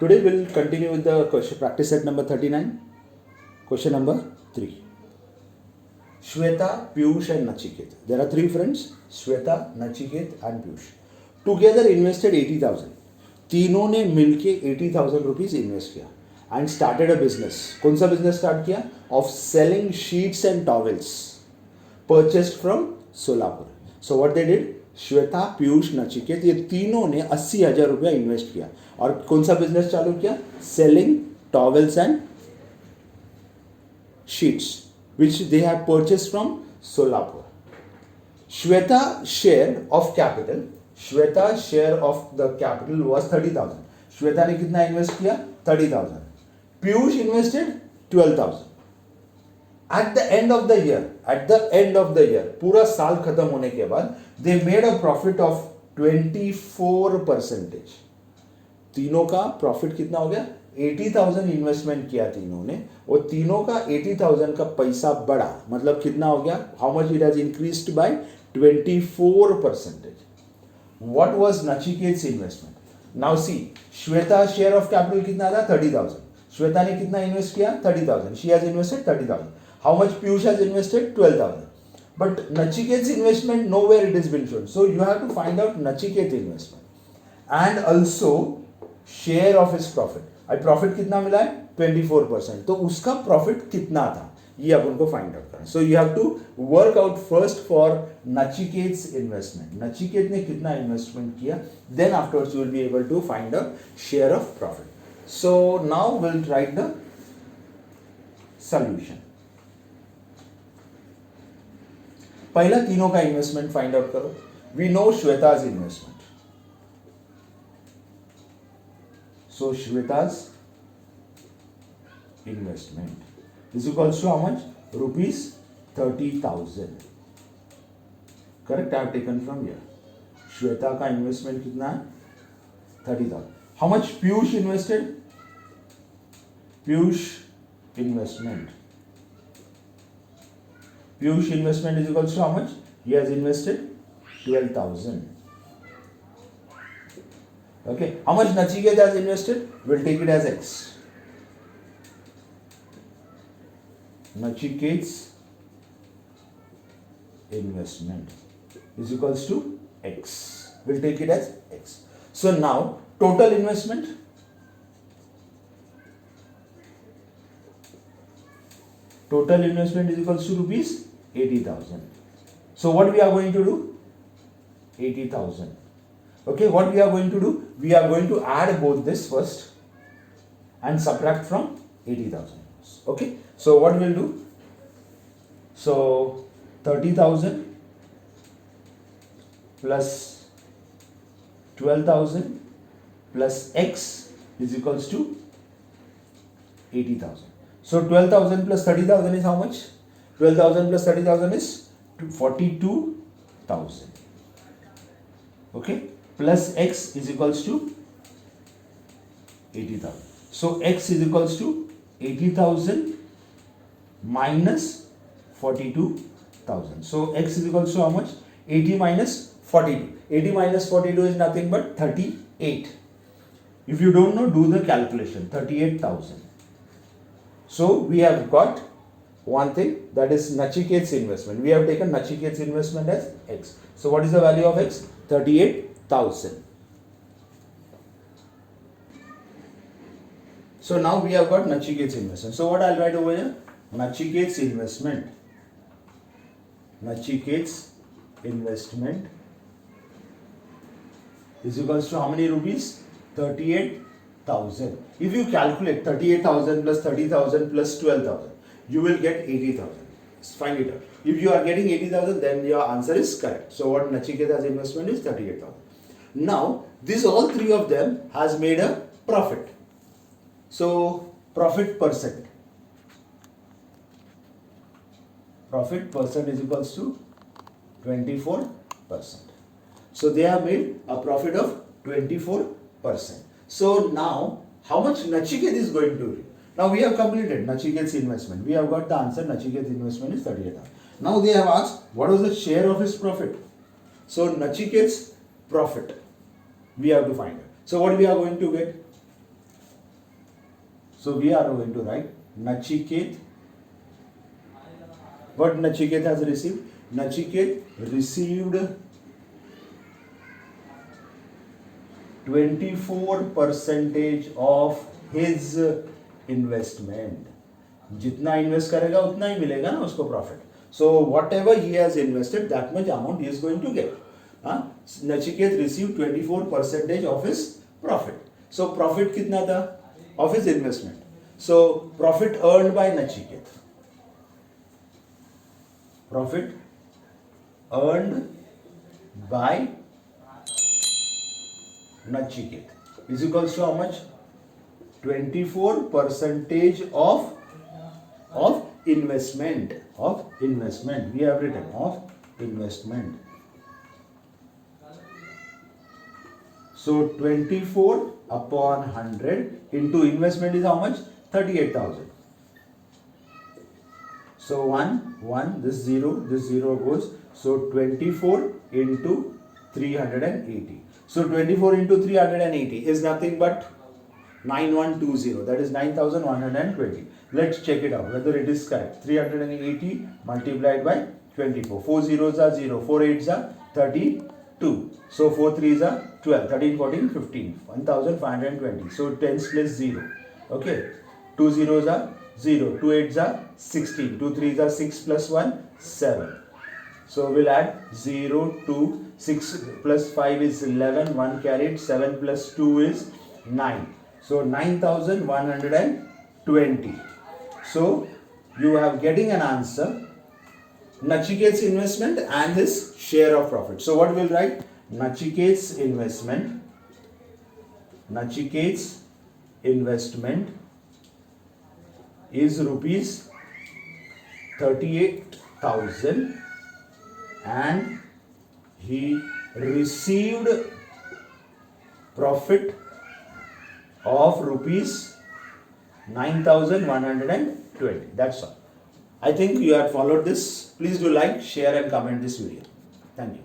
Today we'll continue with the question, practice set number 39. Question number 3. Shweta, Piyush and Nachiket. There are 3 friends, Shweta, Nachiket and Piyush. Together invested 80,000. तीनों ने मिलके 80,000 rupees invest किया and started a business. कौन सा business start किया? Of selling sheets and towels purchased from Solapur. So what they did? Shweta, Piyush, Nachiket ये तीनों ने 80,000 रुपया इन्वेस्ट किया और कौन सा बिजनेस चालू किया? Selling towels and sheets which they have purchased from Solapur. Shweta share of capital was 30,000. Shweta ने कितना इन्वेस्ट किया? 30,000. Piyush invested 12,000. At the end of the year, पूरा साल खत्म होने के बाद they made a profit of 24%. तीनों का प्रॉफिट कितना हो गया? 80,000 इन्वेस्टमेंट किया तीनों ने और तीनों का 80,000 का पैसा बढ़ा, मतलब कितना हो गया? How much it has increased by 24%. What was Nachiket's investment? Now see, Shweta share of capital कितना था? 30,000. श्वेता ने कितना इन्वेस्ट किया? 30,000. She has invested 30,000. How much Piyush has invested? 12,000. But Nachiket's investment nowhere it has been shown, so you have to find out Nachiket investment and also share of his profit. अब profit कितना मिला है? 24%. तो उसका प्रॉफिट कितना था ये अब उनको फाइंड आउट करना. So you have to work out first for Nachiket's investment. Nachiket ने कितना इन्वेस्टमेंट किया, then afterwards you will be able to find the share of profit. So now will write the solution. पहला तीनों का इन्वेस्टमेंट फाइंड आउट करो. We know Shweta's investment. So Shweta's investment is equals to how much? Rupees 30,000. Correct? I have taken from here. Shweta का investment कितना है? 30,000. How much Piyush invested? Piyush investment is equals to how much? He has invested 12,000. Okay, how much Nachiket has invested? We'll take it as X. Nachiket's investment is equals to X. We'll take it as X. So now total investment. Total investment is equals to rupees 80,000. So what we are going to do? 80,000. Okay, what we are going to do? We are going to add both this first and subtract from 80,000. Okay, so what we'll do? So 30,000 plus 12,000 plus X is equals to 80,000. So 12,000 plus 30,000 is how much? 12,000 plus 30,000 is 42,000. Okay, plus X is equals to 80,000. So X is equals to 80,000 minus 42,000. So X is equals to how much? 80 minus 42. 80 minus 42 is nothing but 38. If you don't know, do the calculation. 38,000. So we have got one thing, that is Nachiket's investment. We have taken Nachiket's investment as X. So what is the value of X? 38,000. So now we have got Nachiket's investment. So what I'll write over here? Nachiket's investment. Nachiket's investment is equals to how many rupees? 38,000. If you calculate 38,000 plus 30,000 plus 12,000, you will get 80,000. Find it out. If you are getting 80,000, then your answer is correct. So what Nachiketa's investment is 38,000. Now, this all three of them has made a profit. So profit percent. Profit percent is equals to 24%. So they have made a profit of 24%. So now, how much Nachiket is going to do? Now we have completed Nachiket's investment. We have got the answer. Nachiket's investment is 38,000. Now they have asked what was the share of his profit. So Nachiket's profit we have to find it. So what we are going to get? So we are going to write Nachiket. What Nachiket has received? Nachiket received 24% of his investment. जितना invest करेगा उतना ही मिलेगा ना उसको profit. So whatever he has invested, that much amount he is going to get. Nachiket received 24% of his profit. So profit कितना था? Of his investment. So profit earned by Nachiket. Profit earned by Nachiket is equals to how much? 24% of investment. We have written of investment. So 24 upon 100 into investment is how much? 38,000. So 1, this 0 goes. So 24 into 380. So 24 into 380 is nothing but 9120. That is 9,120. Let's check it out whether it is correct. 380 multiplied by 24. 4 zeros are 0. 4 eights are 32. So 4 threes are 12. 13, 14, 15. 1,520. So 10s plus 0. Okay. 2 zeros are 0. 2 eights are 16. 2 threes are 6 plus 1, 7. So we'll add 0, 2, 6 plus 5 is 11. 1 carried. 7 plus 2 is 9. So 9,120. So you have getting an answer. Nachiket's investment and his share of profit. So what we'll write? Nachiket's investment. Nachiket's investment is rupees 38,000 and he received profit of rupees 9,120. That's all. I think you have followed this. Please do like, share and comment this video. Thank you.